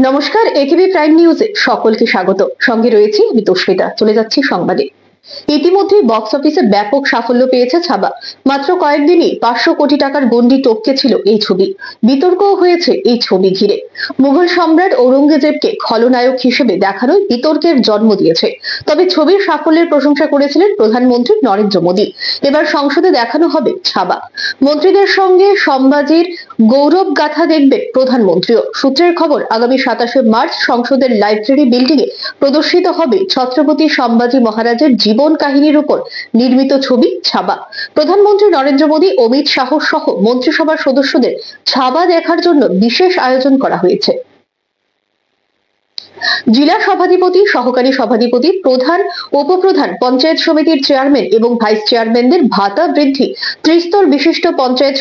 নমস্কার, একেবি প্রাইম নিউজে সকলকে স্বাগত। সঙ্গে রয়েছি আমি তস্মিতা। চলে যাচ্ছি সংবাদে। ইতিমধ্যে বক্স অফিসে ব্যাপক সাফল্য পেয়েছে ছাবা। মাত্র কয়েকদিনই 500 কোটি টাকার গন্ডি টপকেছিল এই ছবি। বিতর্কও হয়েছে এই ছবি ঘিরে। মুঘল সম্রাট ঔরঙ্গজেবকে খলনায়ক হিসেবে দেখানোই বিতর্কের জন্ম দিয়েছে। তবে ছবির সাফল্যের প্রশংসা করেছিলেন প্রধানমন্ত্রী নরেন্দ্র মোদী। এবার সংসদে দেখানো হবে ছাবা। মন্ত্রীদের সঙ্গে সম্বাজির গৌরব গাথা দেখবেন প্রধানমন্ত্রীও। সূত্রের খবর, আগামী 27শে মার্চ সংসদের লাইব্রেরি বিল্ডিং এ প্রদর্শিত হবে ছত্রপতি সম্ভাজি মহারাজের জীবন কাহিনীর উপর নির্মিত ছবি ছাবা। প্রধানমন্ত্রী নরেন্দ্র মোদী, অমিত শাহ সহ মন্ত্রিসভার সদস্যদের ছাবা দেখার জন্য বিশেষ আয়োজন করা হয়েছে। জেলা সভাধিপতি, সহকারী সভাধিপতি, প্রধান, উপপ্রধান, পঞ্চায়েত সমিতির চেয়ারম্যান এবং ভাইস চেয়ারম্যানদের ভাতা বৃদ্ধি, ত্রিস্তর বিশিষ্ট পঞ্চায়েত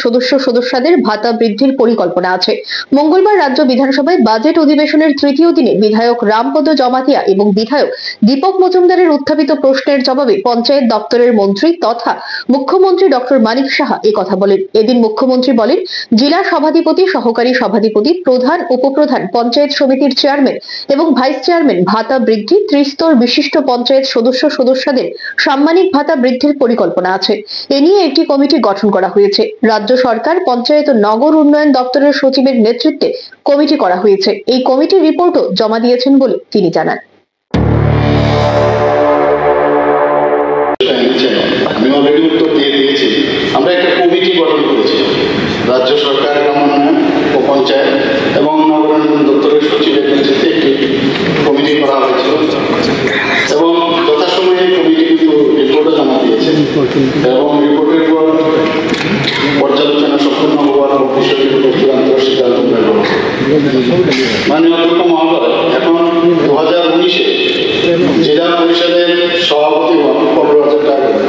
সদস্যদের ভাতা বৃদ্ধির পরিকল্পনা আছে। মঙ্গলবার রাজ্য বিধানসভায় বাজেট অধিবেশনের তৃতীয় দিনে বিধায়ক রামপদ জমাতিয়া এবং বিধায়ক দীপক মজুমদারের উত্থাপিত প্রশ্নের জবাবে পঞ্চায়েত দপ্তরের মন্ত্রী তথা মুখ্যমন্ত্রী ডক্টর মানিক সাহা একথা বলেন। এদিন মুখ্যমন্ত্রী বলেন, জেলা সভাধিপতি, সহকারী সভাধিপতি, প্রধান, উপপ্রধান, পঞ্চায়েত সমিতির চেয়ারম্যান এবং ভাইস চেয়ারম্যান ভাতা বৃদ্ধি, ত্রিস্তর বিশিষ্ট পঞ্চায়েত সদস্যদের সাম্মানিক ভাতা বৃদ্ধির পরিকল্পনা আছে। এ নিয়ে একটি কমিটি গঠন করা হয়েছে। রাজ্য সরকার পঞ্চায়েত ও নগর উন্নয়ন দপ্তরের সচিবের নেতৃত্বে কমিটি করা হয়েছে। এই কমিটির রিপোর্টও জমা দিয়েছেন বলে তিনি জানান। আমি অলরেডি উত্তর দিয়ে দিয়েছি। আমরা একটা কমিটি গঠন করেছি। রাজ্য সরকার, গ্রাম উন্নয়ন ও পঞ্চায়েত এবং নগর উন্নয়ন দপ্তরের সচিবের নেতৃত্বে একটি কমিটি করা হয়েছিল এবং যথাসময়ে কমিটি কিন্তু রিপোর্টও জমা দিয়েছে এবং রিপোর্টের পর পর্যালোচনা সম্পূর্ণ হওয়ার বিষয়টির উপর চূড়ান্ত সিদ্ধান্ত নেব। মাননীয় অধ্যক্ষ মহোদয়, এখন 2019-এ জেলা পরিষদের সভাপতি 15,000 টাকা করে,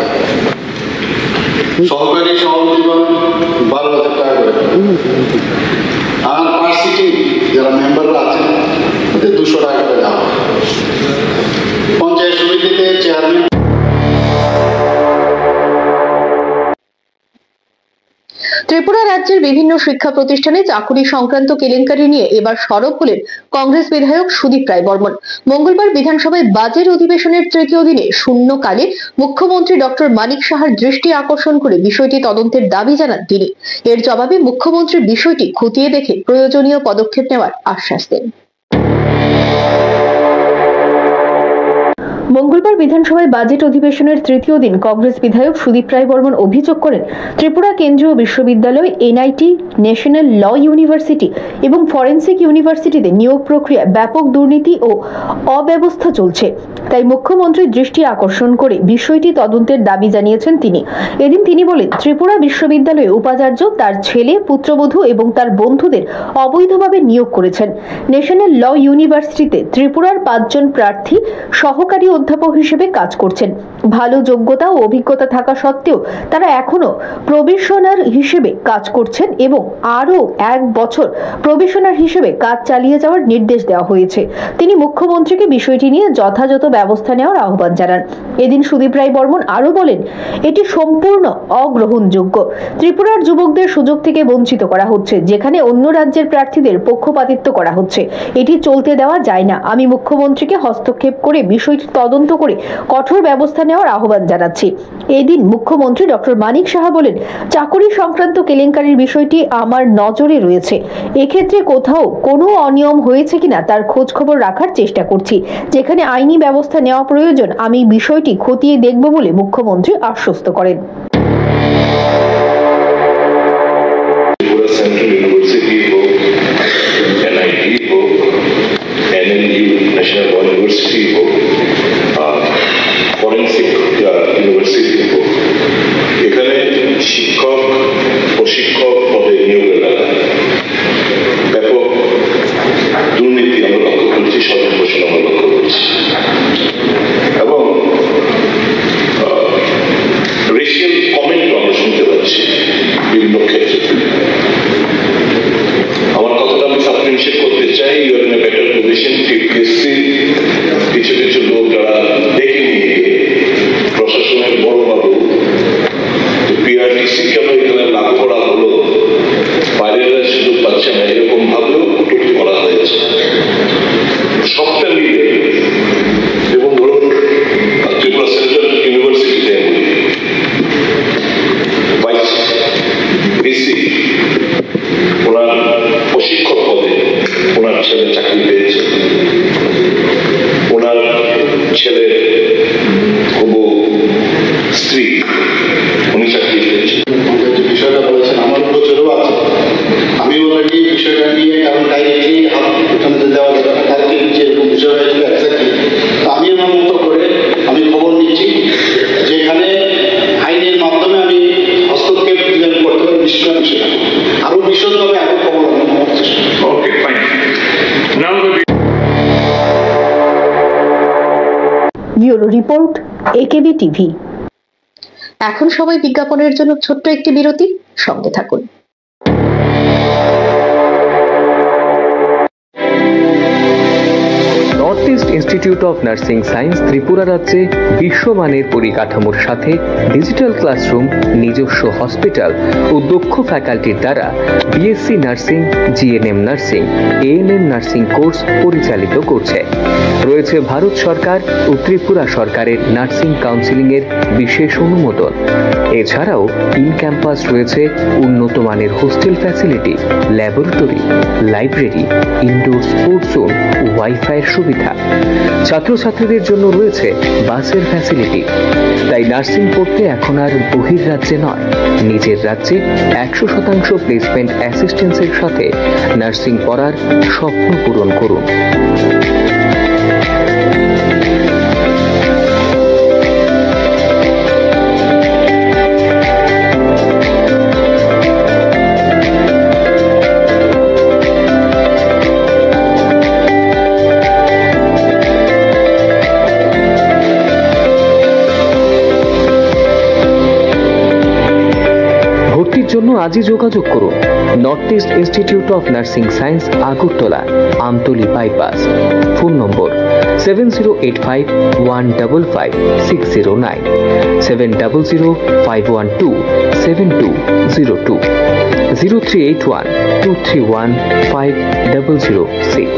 সহকারী সভাপতিগণ 12,000 টাকা করে, আর পার সিটিং যারা মেম্বাররা আছেন ওদের 200 টাকা করে দেওয়া হয়। পঞ্চায়েত সমিতিতে চেয়ারম্যান। ত্রিপুরা রাজ্যের বিভিন্ন শিক্ষা প্রতিষ্ঠানে চাকুরি সংক্রান্ত কেলেঙ্কারি নিয়ে এবার সরব হলেন কংগ্রেস বিধায়ক সুদীপ রায় বর্মন। মঙ্গলবার বিধানসভায় বাজেট অধিবেশনের তৃতীয় দিনে শূন্যকালে মুখ্যমন্ত্রী ডক্টর মানিক সাহার দৃষ্টি আকর্ষণ করে বিষয়টি তদন্তের দাবি জানান তিনি। এর জবাবে মুখ্যমন্ত্রী বিষয়টি খতিয়ে দেখে প্রয়োজনীয় পদক্ষেপ নেওয়ার আশ্বাস দেন। মঙ্গলবার বিধানসভায় বাজেট অধিবেশনের তৃতীয় দিন কংগ্রেস বিধায়ক সুদীপ রায় বর্মন অভিযোগ করেন, ত্রিপুরা কেন্দ্রীয় বিশ্ববিদ্যালয়, এনআইটি, ন্যাশনাল ল ইউনিভার্সিটি এবং ফরেন্সিক ইউনিভার্সিটিতে নিয়োগ প্রক্রিয়া ব্যাপক দুর্নীতি ও অব্যবস্থা চলছে। তাই মুখ্যমন্ত্রীর দৃষ্টি আকর্ষণ করে বিষয়টি তদন্তের দাবি জানিয়েছেন তিনি। এদিন তিনি বলেন, ত্রিপুরা বিশ্ববিদ্যালয়ে উপাচার্য তার ছেলে, পুত্রবধূ এবং তার বন্ধুদের অবৈধভাবে নিয়োগ করেছেন। ন্যাশনাল ল ইউনিভার্সিটিতে ত্রিপুরার 5 জন প্রার্থী সহকারী অধ্যাপক হিসেবে কাজ করছেন। ভালো যোগ্যতা ও অভিজ্ঞতা থাকা সত্ত্বেও তারা এখনো প্রবেশনার হিসেবে কাজ করছেন এবং আরো 1 বছর প্রবেশনার হিসেবে কাজ চালিয়ে যাওয়ার নির্দেশ দেওয়া হয়েছে। তিনি মুখ্যমন্ত্রীকে বিষয়টি নিয়ে যথাযথ ব্যবস্থা নেওয়ার আহ্বান জানান। এদিন সুদীপ রায় বর্মন আরো বলেন, এটি সম্পূর্ণ অগ্রহণযোগ্য। ত্রিপুরার যুবকদের সুযোগ থেকে বঞ্চিত করা হচ্ছে, যেখানে অন্য রাজ্যের প্রার্থীদের পক্ষপাতিত্ব করা হচ্ছে। এটি চলতে দেওয়া যায় না। আমি মুখ্যমন্ত্রীকে হস্তক্ষেপ করে বিষয়টি তদন্ত করে কঠোর ব্যবস্থা নেওয়ার আহ্বান জানাচ্ছি। এদিন মুখ্যমন্ত্রী ডক্টর মানিক সাহা বলেন, চাকরি সংক্রান্ত কেলেঙ্কারির বিষয়টি আমার নজরে রয়েছে। এক্ষেত্রে কোথাও কোনো অনিয়ম হয়েছে কিনা তার খোঁজ খবর রাখার চেষ্টা করছি। যেখানে আইনি ব্যবস্থা নেওয়া প্রয়োজন আমি বিষয়টি খতিয়ে দেখব বলে মুখ্যমন্ত্রী আশ্বস্ত করেন। এখানে শিক্ষক, প্রশিক্ষক পদে নিয়োগের বেলায় ব্যাপক দুর্নীতি আমরা লক্ষ্য করছি, স্বজনপোষণ আমরা লক্ষ্য করছি এবং রেশিয়াল রিপোর্ট একেবি টিভি। এখন সবাই বিজ্ঞাপনের জন্য ছোট্ট একটি বিরতি, সঙ্গে থাকুন। North east institute of nursing science Tripura রাজ্যে বিশ্বমানের পরিকাঠামোর সাথে ডিজিটাল ক্লাসরুম, নিজস্ব হসপিটাল ও দক্ষ ফ্যাকাল্টির দ্বারা BSc nursing, GNM nursing, ANM nursing course পরিচালিত করছে। রয়েছে ভারত সরকার ও ত্রিপুরা সরকারের নার্সিং কাউন্সিলিংয়ের বিশেষ অনুমোদন। এছাড়াও ইন ক্যাম্পাস রয়েছে উন্নত মানের hostel facility, laboratory, library, indoor sports zone ও ওয়াইফাইয়ের সুবিধা। ছাত্রছাত্রীদের জন্য রয়েছে বাসের ফ্যাসিলিটি। তাই নার্সিং পড়তে এখন আর বহির্রাজ্যে নয়, নিজের রাজ্যে 100% প্লেসমেন্ট অ্যাসিস্ট্যান্সের সাথে নার্সিং পড়ার স্বপ্ন পূরণ করুন। ভর্তির জন্য আজই যোগাযোগ করুন north east institute of nursing science, Agartala, Amtali bypass. Phone নম্বর 7085155609, 7005127202, 0381231506,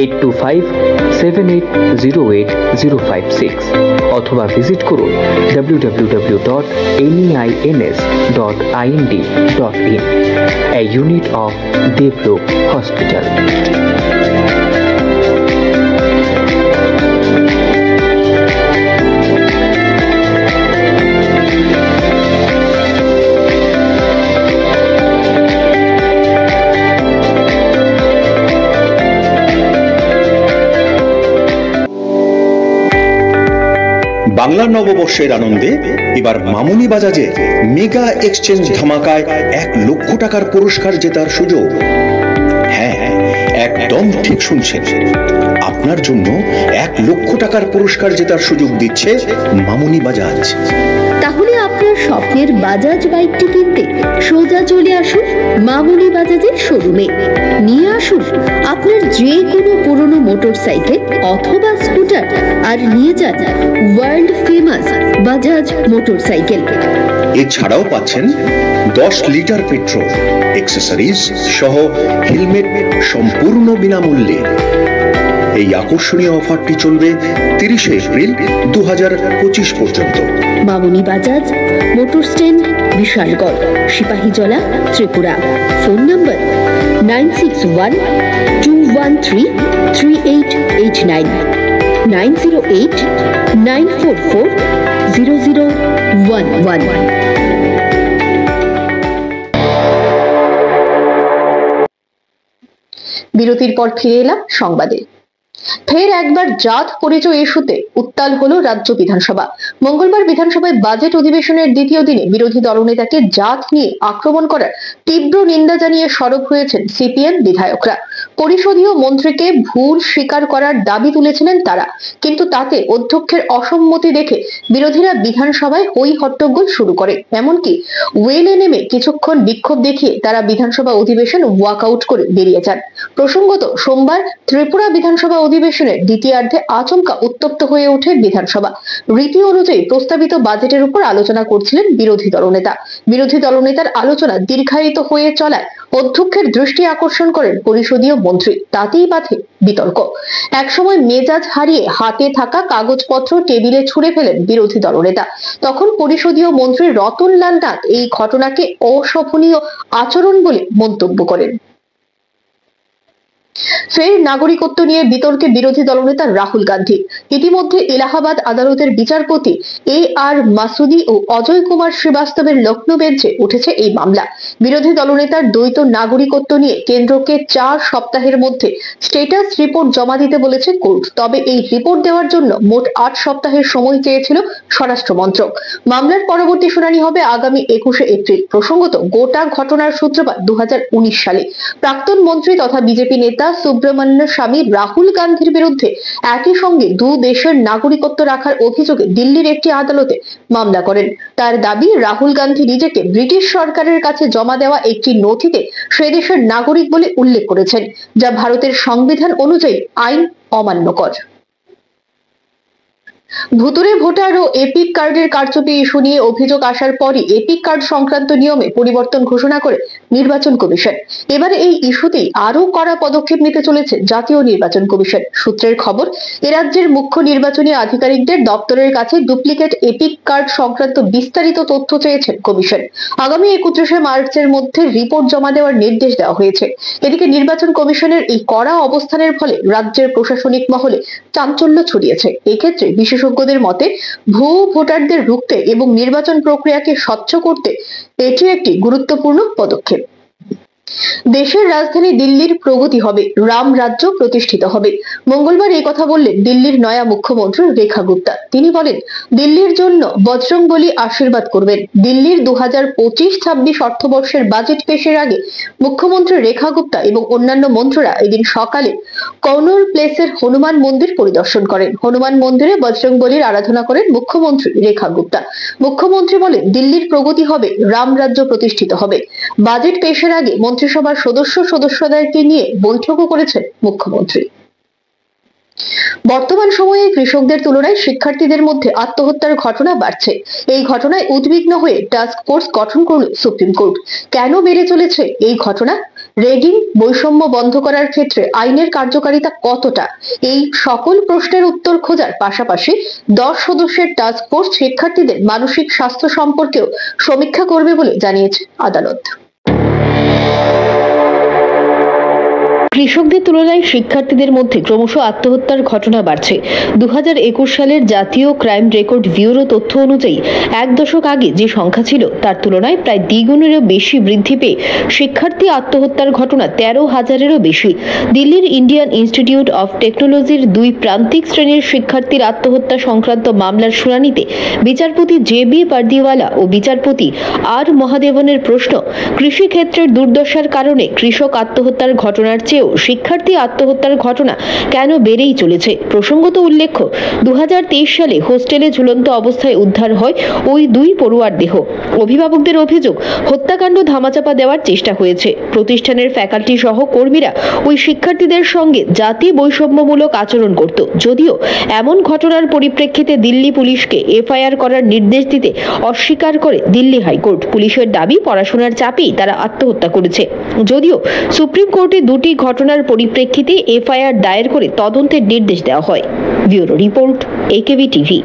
8257808056 অথবা ভিজিট করুন www.neins.ind.in, a unit of Devloke Hospital. Bangla নববর্ষের আনন্দে এবার মামুনি বাজাজে মেগা এক্সচেঞ্জ ধামাকায় 1 লক্ষ টাকার পুরস্কার জেতার সুযোগ। হ্যাঁ, একদম ঠিক শুনছেন, আপনার জন্য 1 লক্ষ টাকার পুরস্কার জেতার সুযোগ দিচ্ছে মামুনি বাজাজ। তাহলে আপনার স্বপ্নের বাজাজ বাইকটি কিনতে সোজা চলে আসুন মামুনি বাজাজের শোরুমে। নিয়ে আসুন আপনার যে কোনো পুরনো মোটরসাইকেল অথবা স্কুটার, আর নিয়ে যান ওয়ার্ল্ড ফেমাস বাজাজ মোটরসাইকেল। এছাড়াও পাচ্ছেন 10 লিটার পেট্রোল, অ্যাক্সেসরিজ সহ হেলমেট সম্পূর্ণ বিনামূল্যে। এই আকর্ষণীয় অফারটি চলবে 30 এপ্রিল 2025 পর্যন্ত। Mamuni Bajaj, motor stand, Bishalgarh, Sepahijala, Tripura. Phone number 9612133889, 9089440011। বিরতির পর ফিরে এলাম সংবাদে। ফের একবার জাত পরিচয় ইস্যুতে উত্তাল হলো রাজ্য বিধানসভা। মঙ্গলবার বিধানসভায় বাজেট অধিবেশনের দ্বিতীয় দিনে বিরোধী দলনেতাকে জাত নিয়ে আক্রমণ করার তীব্র নিন্দা জানিয়ে সরব হয়েছেন সিপিএম বিধায়করা। পরিষদীয় মন্ত্রীকে ভুল স্বীকার করার দাবি তুলেছিলেন তারা, কিন্তু তাতে অধ্যক্ষের অসম্মতি দেখে বিরোধীরা বিধানসভায় হই হট্টগোল শুরু করে। এমনকি ওয়েলে নেমে কিছুক্ষণ বিক্ষোভ দেখিয়ে তারা বিধানসভা অধিবেশন ওয়াকআউট করে বেরিয়ে যান। প্রসঙ্গত, সোমবার ত্রিপুরা বিধানসভা অধিবেশনের দ্বিতীয়ার্ধে আচমকা উত্তপ্ত হয়ে ওঠে বিধানসভা। রীতি অনুযায়ী প্রস্তাবিত বাজেটের উপর আলোচনা করছিলেন বিরোধী দলনেতার আলোচনা দীর্ঘায়িত হয়ে চলায় অধ্যক্ষের দৃষ্টি আকর্ষণ করেন পরিষদীয় মন্ত্রী। তাতেই বাধে বিতর্ক। একসময় মেজাজ হারিয়ে হাতে থাকা কাগজপত্র টেবিলে ছুঁড়ে ফেলেন বিরোধী দলনেতা। তখন পরিষদীয় মন্ত্রী রতনলাল নাথ এই ঘটনাকে অশোভনীয় আচরণ বলে মন্তব্য করেন। ফের নাগরিকত্ব নিয়ে বিতর্কে বিরোধী দলনেতা রাহুল গান্ধী। ইতিমধ্যে এলাহাবাদ আদালতের বিচারপতি AR মাসুদি ও অজয় কুমার শ্রীবাস্তবের লখনৌ বেঞ্চে উঠেছে এই মামলা। বিরোধী দলনেতার দ্বৈত নাগরিকত্ব নিয়ে কেন্দ্রকে 4 সপ্তাহের মধ্যে স্ট্যাটাস রিপোর্ট জমা দিতে বলেছে কোর্ট। তবে এই রিপোর্ট দেওয়ার জন্য মোট 8 সপ্তাহের সময় চেয়েছিল স্বরাষ্ট্র মন্ত্রক। মামলার পরবর্তী শুনানি হবে আগামী 21 এপ্রিল। প্রসঙ্গত, গোটা ঘটনার সূত্রপাত 2019 সালে। প্রাক্তন মন্ত্রী তথা বিজেপি নেতা নেতা সুব্রমণ্য স্বামী রাহুল গান্ধীর বিরুদ্ধে একই সঙ্গে দু দেশের নাগরিকত্ব রাখার অভিযোগে দিল্লির একটি আদালতে মামলা করেন। তার দাবি, রাহুল গান্ধী নিজেকে ব্রিটিশ সরকারের কাছে জমা দেওয়া একটি নথিতে সে দেশের নাগরিক বলে উল্লেখ করেছেন, যা ভারতের সংবিধান অনুযায়ী আইন অমান্যকর। ভুতুড়ে ভোটার ও এপিক কার্ডের কারচুপি ইস্যু নিয়ে অভিযোগ আসার পরই এপিক কার্ড সংক্রান্ত নিয়মে পরিবর্তন ঘোষণা করে নির্বাচন কমিশন। এবারে এই ইস্যুতেই আরো কড়া পদক্ষেপ নিতে চলেছে জাতীয় নির্বাচন কমিশন। সূত্রের খবর, এ রাজ্যের মুখ্য নির্বাচনী আধিকারিকদের দপ্তরের কাছে ডুপ্লিকেট এপিক কার্ড সংক্রান্ত বিস্তারিত তথ্য চেয়েছেন কমিশন। আগামী 31শে মার্চের মধ্যে রিপোর্ট জমা দেওয়ার নির্দেশ দেওয়া হয়েছে। এদিকে নির্বাচন কমিশনের এই কড়া অবস্থানের ফলে রাজ্যের প্রশাসনিক মহলে চাঞ্চল্য ছড়িয়েছে। এক্ষেত্রে বিশেষজ্ঞদের মতে, ভুয়ো ভোটারদের রুখতে এবং নির্বাচন প্রক্রিয়াকে স্বচ্ছ করতে এটি একটি গুরুত্বপূর্ণ পদক্ষেপ। দেশের রাজধানী দিল্লির প্রগতি হবে, রাম রাজ্য প্রতিষ্ঠিত হবে। মঙ্গলবার এই কথা বললেন দিল্লির নয়া মুখ্যমন্ত্রী রেখা গুপ্তা। তিনি বলেন, দিল্লির জন্য বজরংবলী আশীর্বাদ করবেন। দিল্লির 2025-26 অর্থবর্ষের বাজেট পেশের আগে মুখ্যমন্ত্রী রেখা গুপ্তা এবং অন্যান্য মন্ত্রীরা এদিন সকালে কনৌর প্লেসের হনুমান মন্দির পরিদর্শন করেন। হনুমান মন্দিরে বজরংবলীর আরাধনা করেন মুখ্যমন্ত্রী রেখা গুপ্তা। মুখ্যমন্ত্রী বলেন, দিল্লির প্রগতি হবে, রাম রাজ্য প্রতিষ্ঠিত হবে। বাজেট পেশের আগে মন্ত্রিসভার সদস্যদেরকে নিয়ে বৈঠকও করেছেন মুখ্যমন্ত্রী। বর্তমান সময়ে কৃষকদের তুলনায় শিক্ষার্থীদের মধ্যে আত্মহত্যার ঘটনা বাড়ছে। এই ঘটনায় উদ্বিগ্ন হয়ে টাস্ক ফোর্স গঠন করল সুপ্রিম কোর্ট। কেন বেড়ে চলেছে এই ঘটনা? রেগিং, বৈষম্য বন্ধ করার ক্ষেত্রে আইনের কার্যকারিতা কতটা? এই সকল প্রশ্নের উত্তর খোঁজার পাশাপাশি 10 সদস্যের টাস্ক ফোর্স শিক্ষার্থীদের মানসিক স্বাস্থ্য সম্পর্কেও সমীক্ষা করবে বলে জানিয়েছে আদালত। কৃষকদের তুলনায় শিক্ষার্থীদের মধ্যে ক্রমশ আত্মহত্যার ঘটনা বাড়ছে। 2021 সালের জাতীয় ক্রাইম রেকর্ড ব্যুরো তথ্য অনুযায়ী 1 দশক আগে যে সংখ্যা ছিল তার তুলনায় প্রায় দ্বিগুণেরও বেশি বৃদ্ধি পেয়ে শিক্ষার্থী আত্মহত্যার ঘটনা 13,000-এরও বেশি। দিল্লির ইন্ডিয়ান ইনস্টিটিউট অফ টেকনোলজির 2 প্রান্তিক শ্রেণীর শিক্ষার্থীর আত্মহত্যা সংক্রান্ত মামলার শুনানিতে বিচারপতি জে.বি. পারদিওয়ালা ও বিচারপতি আর মহাদেবনের প্রশ্ন, কৃষিক্ষেত্রের দুর্দশার কারণে কৃষক আত্মহত্যার ঘটনার চেয়েও শিক্ষার্থী আত্মহত্যার ঘটনা কেন বেড়েই চলেছে। প্রসঙ্গত উল্লেখ্য, 2023 সালে হোস্টেলে ঝুলন্ত অবস্থায় উদ্ধার হয় ওই 2 পড়ুয়ার দেহ। অভিভাবকদের অভিযোগ, হত্যাকাণ্ড ধামাচাপা দেওয়ার চেষ্টা হয়েছে। প্রতিষ্ঠানের ফ্যাকাল্টি সহ কর্মীরা ওই শিক্ষার্থীদের সঙ্গে জাতি বৈষম্যমূলক আচরণ করত। যদিও এমন ঘটনার পরিপ্রেক্ষিতে দিল্লি পুলিশকে এফআইআর করার নির্দেশ দিতে অস্বীকার করে দিল্লি হাইকোর্ট। পুলিশের দাবি, পড়াশোনার চাপেই তারা আত্মহত্যা করেছে। যদিও সুপ্রিম কোর্টে 2টি ঘটনার পরিপ্রেক্ষিতে এফআইআর দায়ের করে তদন্তের নির্দেশ দেওয়া হয়। Bureau report, AKB TV.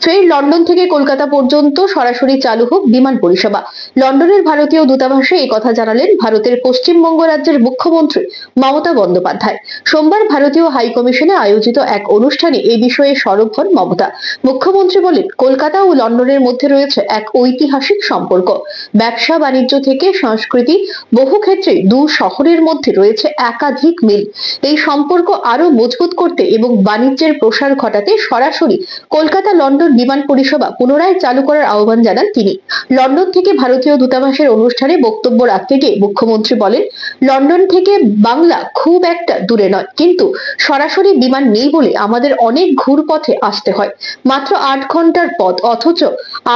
ফের লন্ডন থেকে কলকাতা পর্যন্ত সরাসরি চালু হোক বিমান পরিষেবা। লন্ডনের ভারতীয় দূতাবাসে এই কথা জানালেন ভারতের পশ্চিমবঙ্গ রাজ্যের মুখ্যমন্ত্রী মমতা বন্দ্যোপাধ্যায়। সোমবার ভারতীয় হাই কমিশনে আয়োজিত এক অনুষ্ঠানে এই বিষয়ে সরব হন মমতা। মুখ্যমন্ত্রী বলেন, কলকাতা ও লন্ডনের মধ্যে রয়েছে এক ঐতিহাসিক সম্পর্ক। ব্যবসা বাণিজ্য থেকে সংস্কৃতি, বহু ক্ষেত্রে 2 শহরের মধ্যে রয়েছে একাধিক মিল। এই সম্পর্ক আরো মজবুত করতে এবং বাণিজ্যের প্রসার ঘটাতে সরাসরি কলকাতা লন্ডন বিমান পরিষেবা পুনরায় চালু করার আহ্বান জানান তিনি। লন্ডন থেকে ভারতীয় দূতাবাসের অনুষ্ঠানে বক্তব্য রাখতে গিয়ে মুখ্যমন্ত্রী বলেন, লন্ডন থেকে বাংলা খুব একটা দূরে নয়, কিন্তু সরাসরি বিমান নেই বলে আমাদের অনেক ঘুরপথে আসতে হয়। মাত্র 8 ঘন্টার পথ, অথচ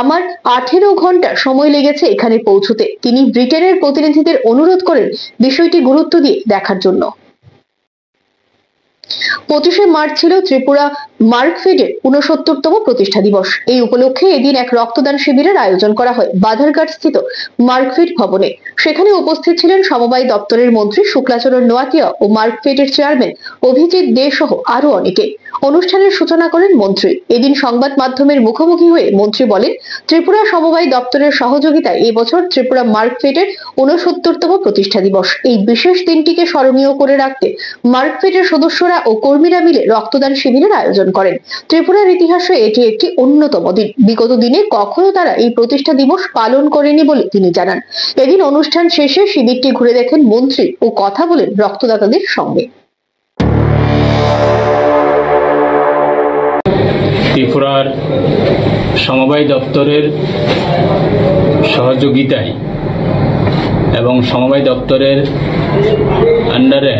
আমার 18 ঘন্টা সময় লেগেছে এখানে পৌঁছতে। তিনি ব্রিটেনের প্রতিনিধিদের অনুরোধ করেন বিষয়টি গুরুত্ব দিয়ে দেখার জন্য। 25শে মার্চ ছিল ত্রিপুরা মার্কফেডের 69তম প্রতিষ্ঠা দিবস। এই উপলক্ষে এদিন এক রক্তদান শিবিরের আয়োজন করা হয় বাধারঘাট স্থিত মার্কফেড ভবনে। সেখানে উপস্থিত ছিলেন সমবায় দপ্তরের মন্ত্রী শুক্লাচরণ নোয়াতিয়া ও মার্কফেডের চেয়ারম্যান অভিজিৎ দে সহ আরো অনেকে। অনুষ্ঠানের সূচনা করেন মন্ত্রী। এদিন সংবাদ মাধ্যমের মুখোমুখি হয়ে মন্ত্রী বলেন, ত্রিপুরা সমবায় দপ্তরের সহযোগিতায় এবছর ত্রিপুরা মার্কফেডের 69তম প্রতিষ্ঠা দিবস। এই বিশেষ দিনটিকে স্মরণীয় করে রাখতে মার্কফেডের সদস্যরা ও কর্মীরা মিলে রক্তদান শিবিরের আয়োজন করেন। ত্রিপুরার ইতিহাসে এটি একটি অন্যতম দিন। বিগত দিনে কখনো তারা এই প্রতিষ্ঠা দিবস পালন করেনি বলে তিনি জানান। এদিন অনুষ্ঠান শেষে শিবিরটি ঘুরে দেখেন মন্ত্রী ও কথা বলেন রক্তদাতাদের সঙ্গে। ত্রিপুরার সমবায় দপ্তরের সহযোগিতায় এবং সমবায় দপ্তরের আন্ডারে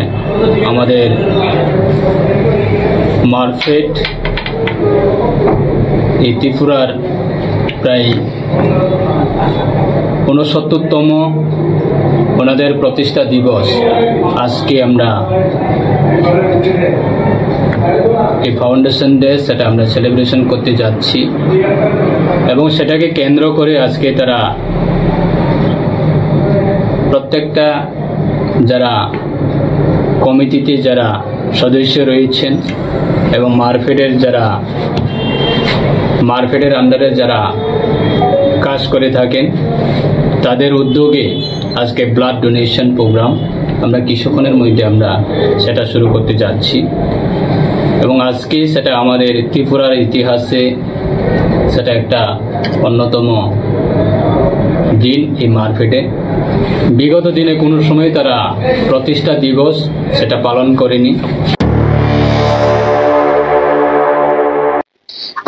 আমাদের মারফেট এই ত্রিপুরার প্রায় 69তম ওনাদের প্রতিষ্ঠা দিবস আজকে আমরা এই ফাউন্ডেশন ডে সেটা আমরা সেলিব্রেশন করতে যাচ্ছি এবং সেটাকে কেন্দ্র করে আজকে তারা প্রত্যেকটা যারা কমিটিতে যারা সদস্য রয়েছেন এবং মারফেটের আন্ডারে যারা কাজ করে থাকেন তাদের উদ্যোগে আজকে ব্লাড ডোনেশন প্রোগ্রাম আমরা কিছুক্ষণের মধ্যে আমরা সেটা শুরু করতে যাচ্ছি এবং আজকে সেটা আমাদের ত্রিপুরার ইতিহাসে সেটা একটা অন্যতম দিন এই মারফেটে বিগত দিনে কোনো সময় তারা প্রতিষ্ঠা দিবস সেটা পালন করেনি।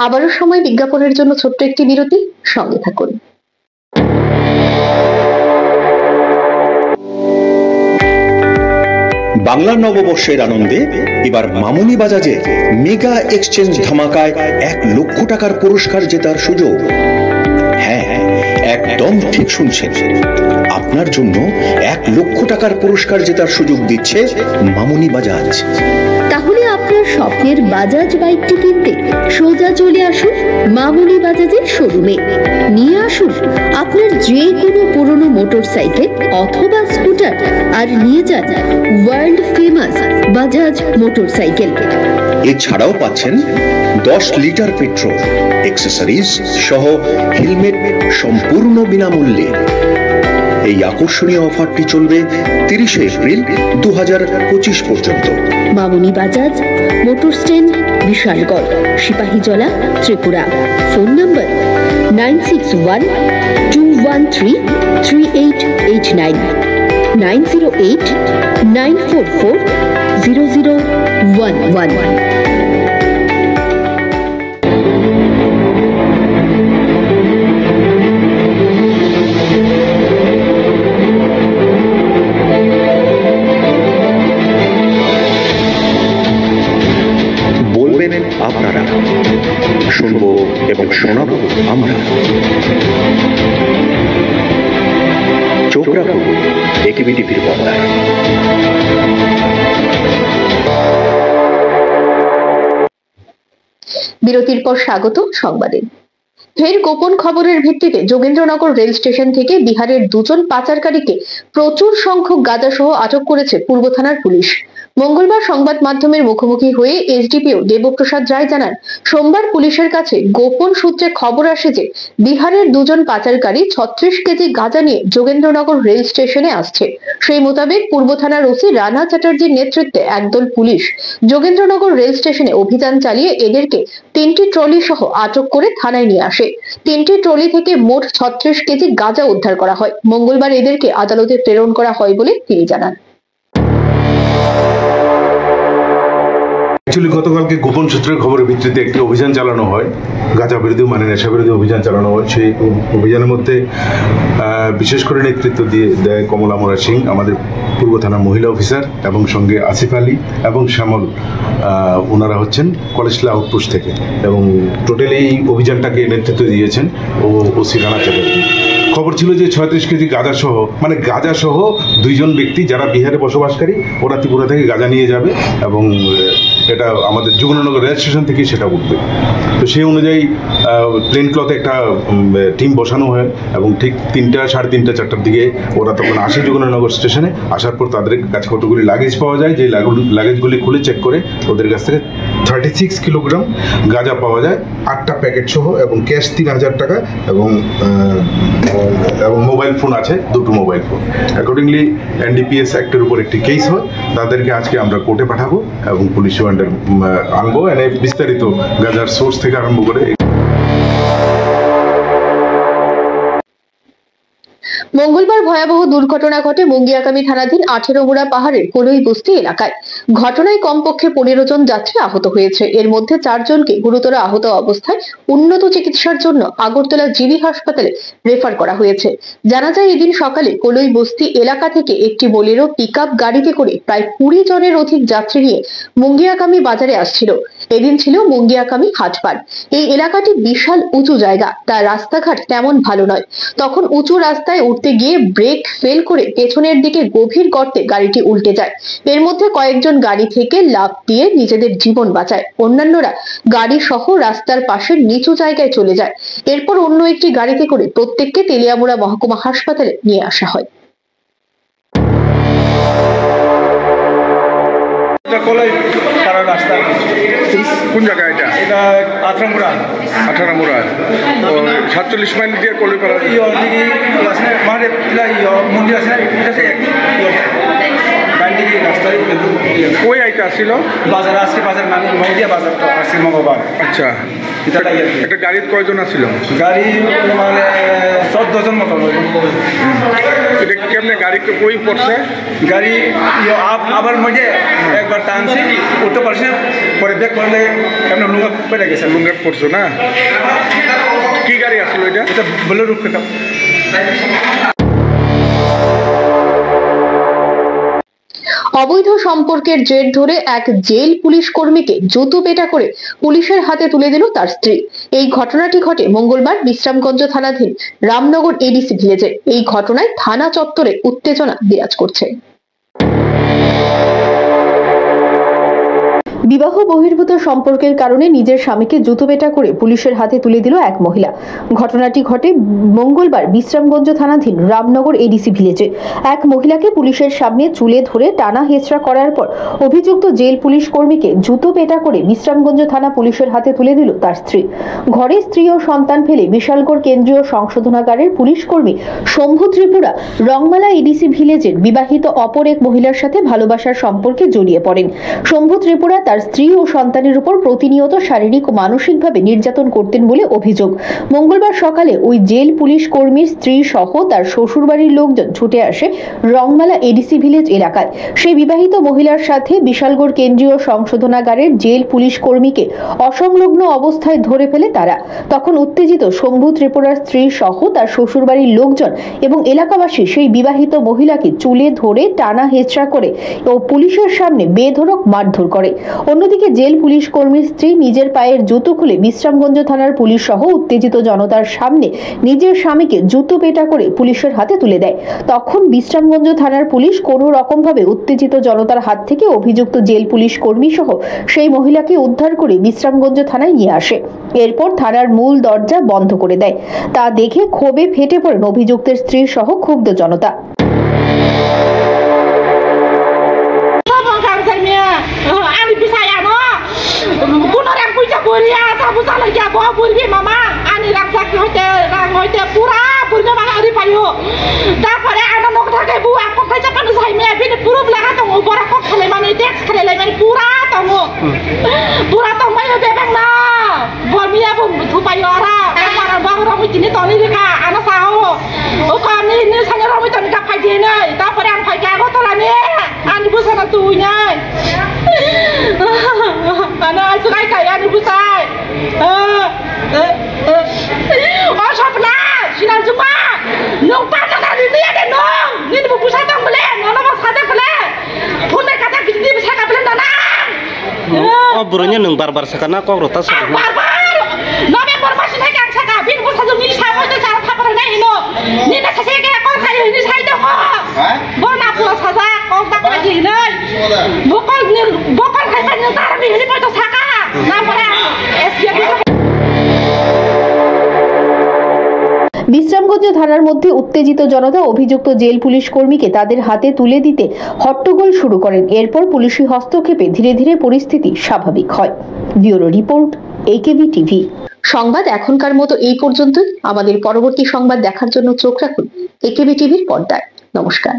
আবারও সময় বিজ্ঞাপনের জন্য ছোট্ট একটি বিরতি, সঙ্গে থাকুন। বাংলা নববর্ষের আনন্দে এবার মামুনি বাজাজে মেগা এক্সচেঞ্জ ধামাকায় 1 লক্ষ টাকার পুরস্কার জেতার সুযোগ। হ্যাঁ, একদম ঠিক শুনছেন, আপনার জন্য 1 লক্ষ টাকার পুরস্কার জেতার সুযোগ দিচ্ছে মামুনি বাজাজ। তাহলে আপনার স্বপ্নের বাজাজ বাইকটি কিনতে সোজা চলে আসুন মামুনি বাজাজের শোরুমে। নিয়ে আসুন আপনার যে কোনো পুরনো মোটরসাইকেল অথবা স্কুটার আর নিয়ে যান ওয়ার্ল্ড ফেমাস বাজাজ মোটরসাইকেল। এছাড়াও পাচ্ছেন 10 লিটার পেট্রোল, অ্যাক্সেসরিজ সহ হেলমেট সম্পূর্ণ বিনামূল্যে। এই আকর্ষণীয় অফারটি চলবে 30 এপ্রিল 2025 পর্যন্ত। Mamuni Bajaj, motor stand, Bishalgarh, Sepahijala, Tripura. Phone number 9612133889, 9089440011। আপনারা শুনবো এবং শোনাবো আমরা। চোখ রাখুন একেবি টিভির পর্দায়। বিরতির পর স্বাগত সংবাদে। ফের গোপন খবরের ভিত্তিতে যোগেন্দ্রনগর রেল স্টেশন থেকে বিহারের 2 জন পাচারকারীকে প্রচুর সংখ্যক গাঁজা সহ আটক করেছে পূর্ব থানার পুলিশ। মঙ্গলবার সংবাদ মাধ্যমের মুখোমুখি হয়ে এসডিপিও দেবপ্রসাদ রায় জানান, সোমবার পুলিশের কাছে গোপন সূত্রে খবর আসে যে বিহারের 2 জন পাচারকারী 36 কেজি গাঁজা নিয়ে যোগেন্দ্রনগর রেল স্টেশনে আসছে। সেই মোতাবেক পূর্ব থানার ওসি রানা চ্যাটার্জির নেতৃত্বে একদল পুলিশ যোগেন্দ্রনগর রেল স্টেশনে অভিযান চালিয়ে এদেরকে 3টি ট্রলি সহ আটক করে থানায় নিয়ে আসে। 3টি ট্রলি থেকে মোট 36 কেজি গাঁজা উদ্ধার করা হয়। মঙ্গলবার এদেরকে আদালতে প্রেরণ করা হয় বলে তিনি জানান। গতকালকে গোপন সূত্রের খবরের ভিত্তিতে একটি অভিযান চালানো হয়, গাঁজা বিরোধী মানে নেশা বিরোধী অভিযান চালানো হয়। সেই অভিযানের মধ্যে বিশেষ করে নেতৃত্ব দেয় কমলা মোরা সিং, আমাদের পূর্ব থানার মহিলা অফিসার, এবং সঙ্গে আসিফ আলী এবং শ্যামল, ওনারা হচ্ছেন কলেজলা আউটপোস্ট থেকে, এবং টোটালি এই অভিযানটাকে নেতৃত্ব দিয়েছেন ওসি রানা চ্যাটার্জি। খবর ছিল যে 36 কেজি গাঁজা সহ, মানে গাঁজা সহ 2 জন ব্যক্তি যারা বিহারে বসবাসকারী, ওরা ত্রিপুরা থেকে গাঁজা নিয়ে যাবে এবং এটা আমাদের যোগেন্দ্রনগর রেল স্টেশন থেকে সেটা উঠবে। তো সেই অনুযায়ী প্লেন ক্লথে একটা টিম বসানো হয় এবং ঠিক 3টা, 3:30, 4টার দিকে ওরা তখন আসে যোগেন্দ্রনগর স্টেশনে। আসার পর তাদের কাছে কতগুলি লাগেজ পাওয়া যায়, যে লাগেজগুলি খুলে চেক করে ওদের কাছ থেকে 36 কিলোগ্রাম গাঁজা পাওয়া যায়, 8টা প্যাকেট সহ, এবং ক্যাশ 3000 টাকা এবং মোবাইল ফোন আছে, 2টো মোবাইল ফোন। অ্যাকর্ডিংলি এনডিপিএস অ্যাক্টের উপর একটি কেস হয়। তাদেরকে আজকে আমরা কোর্টে পাঠাবো এবং পুলিশ রিমান্ডে আনবো। এনে বিস্তারিত গাঁজার সোর্স থেকে আরম্ভ করে। মঙ্গলবার ভয়াবহ দুর্ঘটনা ঘটে মুঙ্গিয়াকামী থানাধীন 18 মুড়া পাহাড়ের কলই বস্তি এলাকায়। ঘটনায় কমপক্ষে 15 জন যাত্রী আহত হয়েছে। এর মধ্যে 4 জনকে গুরুতর আহত অবস্থায় উন্নত চিকিৎসার জন্য আগরতলা জিবি হাসপাতালে রেফার করা হয়েছে। জানা যায়, এদিন সকালে কলই বস্তি এলাকা থেকে একটি বোলেরো পিকআপ গাড়িতে করে প্রায় 20 জনের অধিক যাত্রী নিয়ে মুঙ্গিয়াকামী বাজারে আসছিল। এদিন ছিল মুঙ্গিয়াকামী হাটবার। এই এলাকাটি বিশাল উঁচু জায়গা, তার রাস্তাঘাট তেমন ভালো নয়। তখন উঁচু রাস্তায় উঠতে গিয়ে ব্রেক ফেল করে পেছনের দিকে গভীর গর্তে গাড়িটি উল্টে যায়। এর মধ্যে কয়েকজন গাড়ি থেকে লাফ দিয়ে নিজেদের জীবন বাঁচায়, অন্যান্যরা গাড়ি সহ রাস্তার পাশের নিচু জায়গায় চলে যায়। এরপর অন্য একটি গাড়িতে করে প্রত্যেককে তেলিয়ামুড়া মহকুমা হাসপাতালে নিয়ে আসা হয়। রাস্তা কোন জায়গা এটা? এটা 18 মুড়া 47 মাইল দিয়ে কলিপাড়া মানে মন্দির আছে রাস্তায় কই আইতে আসছিল বাজার আজকে বাজার নামি মহিলা বাজার তো আসছে মঙ্গলবার। আচ্ছা, একটা গাড়ির কয়জন আছিল? গাড়ি মানে 14 জন মতো। এটা কেমনে গাড়ি কই পড়ছে? গাড়ি আবার মধ্যে একবার টানছি উঠতে পারছে, পরে ব্রেক করলে কেমন লুঙ্গা পেটে গেছে। লুঙ্গা পড়ছো না? কি গাড়ি আসলো এটা? এটা বোলেরো পিকআপ। অবৈধ সম্পর্কের জের ধরে এক জেল পুলিশ কর্মীকে জুতো পেটা করে পুলিশের হাতে তুলে দিল তার স্ত্রী। এই ঘটনাটি ঘটে মঙ্গলবার বিশ্রামগঞ্জ থানাধীন রামনগর এডিসি ভিলেজে। এই ঘটনায় থানা চত্বরে উত্তেজনা বিরাজ করছে। বিবাহ বহির্ভূত সম্পর্কের কারণে নিজের স্বামীকে জুতো পেটা করে পুলিশের হাতে তুলে দিল এক মহিলা। ঘটনাটি ঘটে মঙ্গলবার বিশ্রামগঞ্জ থানাধীন রামনগর এডিসি ভিলেজে। এক মহিলাকে পুলিশের সামনে চুলে ধরে টানা হেঁচড়া করার পর অভিযুক্ত জেল পুলিশ কর্মীকে জুতো পেটা করে বিশ্রামগঞ্জ থানা পুলিশের হাতে তুলে দিল তার স্ত্রী। ঘরে স্ত্রী ও সন্তান ফেলে বিশালগড় কেন্দ্রীয় সংশোধনাগারের পুলিশ কর্মী শম্ভু ত্রিপুরা রংমালা এডিসি ভিলেজের বিবাহিত অপর এক মহিলার সাথে ভালোবাসার সম্পর্কে জড়িয়ে পড়েন। শম্ভু ত্রিপুরা তার স্ত্রী ও সন্তানের উপর প্রতিনিয়ত শারীরিক ও মানসিকভাবে নির্যাতন করতেন বলে অভিযোগ। মঙ্গলবার সকালে ওই জেল পুলিশ কর্মীর স্ত্রী সহ তার শ্বশুরবাড়ির লোকজন ছুটে আসে রংমালা এডিসি ভিলেজ এলাকায়। সেই বিবাহিত মহিলার সাথে বিশালগড় কেন্দ্রীয় সংশোধনাগারের জেল পুলিশ কর্মীকে অসংলগ্ন অবস্থায় ধরে ফেলে তারা। তখন উত্তেজিত শম্ভু ত্রিপুরার স্ত্রী সহ তার শ্বশুরবাড়ির লোকজন এবং এলাকাবাসী সেই বিবাহিত মহিলাকে চুলে ধরে টানা হেঁচড়া করে ও পুলিশের সামনে বেধড়ক মারধর করে। অন্যদিকে জেল পুলিশ কর্মীর স্ত্রী নিজের পায়ের জুতো খুলে বিশ্রামগঞ্জ থানার পুলিশ সহ উত্তেজিত জনতার সামনে নিজের স্বামীকে জুতো পেটা করে পুলিশের হাতে তুলে দেয়। তখন বিশ্রামগঞ্জ থানার পুলিশ কোনো রকম ভাবে উত্তেজিত জনতার হাত থেকে অভিযুক্ত জেল পুলিশ কর্মী সহ সেই মহিলাকে উদ্ধার করে বিশ্রামগঞ্জ থানায় নিয়ে আসে। এরপর থানার মূল দরজা বন্ধ করে দেয়। তা দেখে ক্ষোভে ফেটে পড়েন অভিযুক্তের স্ত্রী সহ ক্ষুব্ধ জনতা। তারপরে আনন্দ থাকে বুয়া কোথায় চাপানো যাই মেয়ে বিনি পুরো লাগা তো বড় কোক খেলে মানে ট্যাক্স খেলে মানে পুরা তো মাইও দেবেন না বমিয়া থুপাই ওরা আমার বাবু রমি চিনি তনি রেখা আনা সাও ও কানি নি সানি রমি তনি কা ফাই দিয়ে নাই তারপরে আমি ফাই কাগো তোলা নে আনি বুঝা না তুই নাই আনা সুগাই কাই আনি বুঝাই ও সপলা সিনাল জুমা nung pana na ni ada nung ni bu pusat ang bele ngono mas kada bele phone kata gidi bisa ka bele na oh burunya nung barbar sakana kok rota sa barbar November masih naik ang saka bin bu sa ni sa mo sa thapar na ino ni na sa se ka ko khai ni sai da ko bo na pu sa sa ko ta ka ji nei bokol khai ta ni tar ni ni pa to saka na pare SPF Bishramganj থানার মধ্যে উত্তেজিত জনতা অভিযুক্ত jail police কর্মীকে তাদের হাতে তুলে দিতে হট্টগোল শুরু করেন। এরপর পুলিশি হস্তক্ষেপে ধীরে ধীরে পরিস্থিতি স্বাভাবিক হয়। Bureau report, AKB TV. সংবাদ এখনকার মতো এই পর্যন্তই। আমাদের পরবর্তী সংবাদ দেখার জন্য চোখ রাখুন একেবি টিভির পর্দায়। নমস্কার।